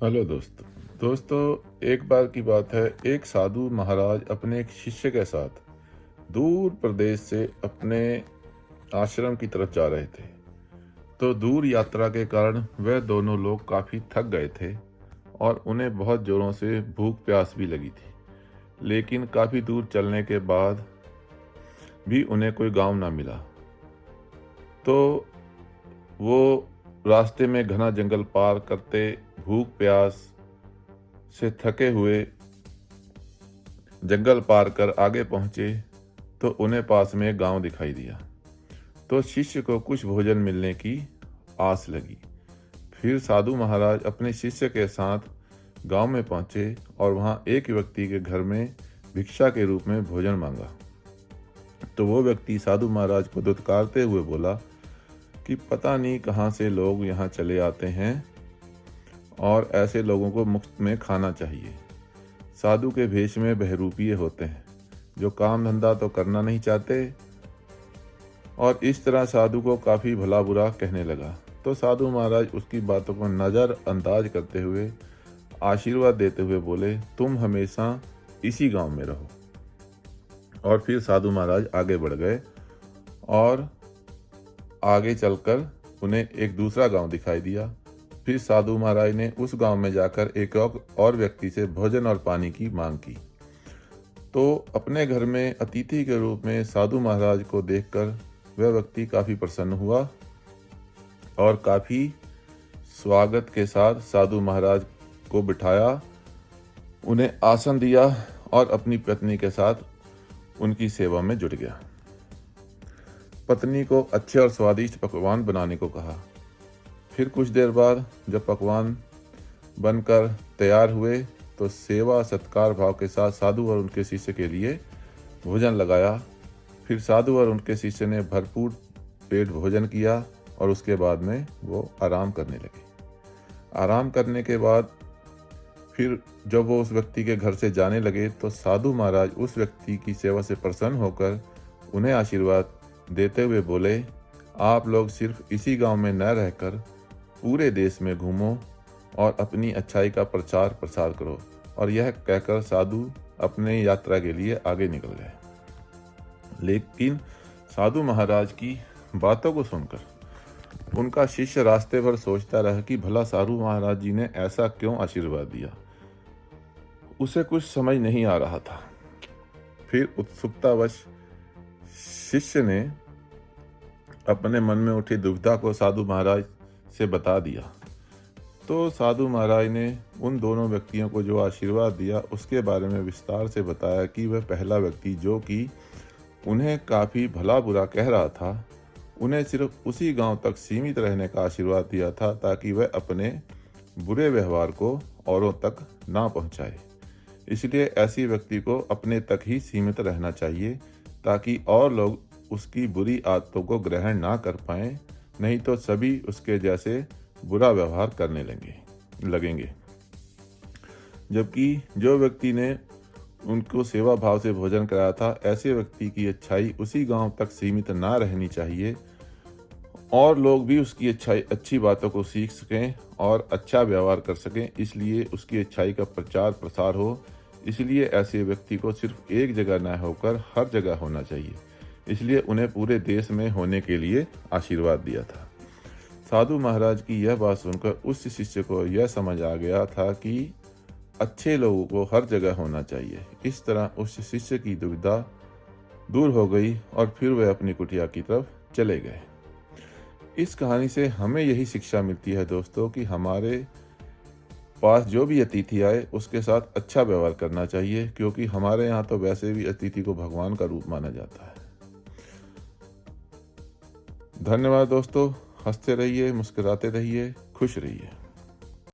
Hello दोस्तों एक बार की बात है। एक साधु महाराज अपने एक शिष्य के साथ दूर प्रदेश से अपने आश्रम की तरफ जा रहे थे। तो दूर यात्रा के कारण वह दोनों लोग काफ़ी थक गए थे और उन्हें बहुत ज़ोरों से भूख प्यास भी लगी थी। लेकिन काफ़ी दूर चलने के बाद भी उन्हें कोई गांव ना मिला। तो वो रास्ते में घना जंगल पार करते भूख प्यास से थके हुए जंगल पार कर आगे पहुंचे तो उन्हें पास में एक गांव दिखाई दिया। तो शिष्य को कुछ भोजन मिलने की आस लगी। फिर साधु महाराज अपने शिष्य के साथ गांव में पहुंचे और वहां एक व्यक्ति के घर में भिक्षा के रूप में भोजन मांगा। तो वो व्यक्ति साधु महाराज को दुत्कारते हुए बोला कि पता नहीं कहाँ से लोग यहाँ चले आते हैं और ऐसे लोगों को मुफ्त में खाना चाहिए। साधु के भेष में बहरूपिये होते हैं जो काम धंधा तो करना नहीं चाहते। और इस तरह साधु को काफ़ी भला बुरा कहने लगा। तो साधु महाराज उसकी बातों को नज़रअंदाज करते हुए आशीर्वाद देते हुए बोले, तुम हमेशा इसी गांव में रहो। और फिर साधु महाराज आगे बढ़ गए और आगे चलकर उन्हें एक दूसरा गांव दिखाई दिया। फिर साधु महाराज ने उस गांव में जाकर एक और व्यक्ति से भोजन और पानी की मांग की। तो अपने घर में अतिथि के रूप में साधु महाराज को देखकर वह व्यक्ति काफ़ी प्रसन्न हुआ और काफ़ी स्वागत के साथ साधु महाराज को बिठाया, उन्हें आसन दिया और अपनी पत्नी के साथ उनकी सेवा में जुट गया। पत्नी को अच्छे और स्वादिष्ट पकवान बनाने को कहा। फिर कुछ देर बाद जब पकवान बनकर तैयार हुए तो सेवा सत्कार भाव के साथ साधु और उनके शिष्य के लिए भोजन लगाया। फिर साधु और उनके शिष्य ने भरपूर पेट भोजन किया और उसके बाद में वो आराम करने लगे। आराम करने के बाद फिर जब वो उस व्यक्ति के घर से जाने लगे तो साधु महाराज उस व्यक्ति की सेवा से प्रसन्न होकर उन्हें आशीर्वाद देते हुए बोले, आप लोग सिर्फ इसी गांव में न रहकर पूरे देश में घूमो और अपनी अच्छाई का प्रचार प्रसार करो। और यह कहकर साधु अपने यात्रा के लिए आगे निकल गए। लेकिन साधु महाराज की बातों को सुनकर उनका शिष्य रास्ते भर सोचता रहा कि भला साधु महाराज जी ने ऐसा क्यों आशीर्वाद दिया। उसे कुछ समझ नहीं आ रहा था। फिर उत्सुकतावश शिष्य ने अपने मन में उठी दुविधा को साधु महाराज से बता दिया। तो साधु महाराज ने उन दोनों व्यक्तियों को जो आशीर्वाद दिया उसके बारे में विस्तार से बताया कि वह पहला व्यक्ति जो कि उन्हें काफ़ी भला बुरा कह रहा था, उन्हें सिर्फ उसी गांव तक सीमित रहने का आशीर्वाद दिया था ताकि वह अपने बुरे व्यवहार को औरों तक ना पहुंचाए। इसलिए ऐसी व्यक्ति को अपने तक ही सीमित रहना चाहिए ताकि और लोग उसकी बुरी आदतों को ग्रहण ना कर पाएं, नहीं तो सभी उसके जैसे बुरा व्यवहार करने लगेंगे। जबकि जो व्यक्ति ने उनको सेवा भाव से भोजन कराया था, ऐसे व्यक्ति की अच्छाई उसी गांव तक सीमित ना रहनी चाहिए और लोग भी उसकी अच्छी बातों को सीख सकें और अच्छा व्यवहार कर सकें, इसलिए उसकी अच्छाई का प्रचार प्रसार हो। इसलिए ऐसे व्यक्ति को सिर्फ एक जगह न होकर हर जगह होना चाहिए। इसलिए उन्हें पूरे देश में होने के लिए आशीर्वाद दिया था। साधु महाराज की यह बात सुनकर उस शिष्य को यह समझ आ गया था कि अच्छे लोगों को हर जगह होना चाहिए। इस तरह उस शिष्य की दुविधा दूर हो गई और फिर वह अपनी कुटिया की तरफ चले गए। इस कहानी से हमें यही शिक्षा मिलती है दोस्तों कि हमारे पास जो भी अतिथि आए उसके साथ अच्छा व्यवहार करना चाहिए, क्योंकि हमारे यहाँ तो वैसे भी अतिथि को भगवान का रूप माना जाता है। धन्यवाद दोस्तों। हंसते रहिए, मुस्कुराते रहिए, खुश रहिए।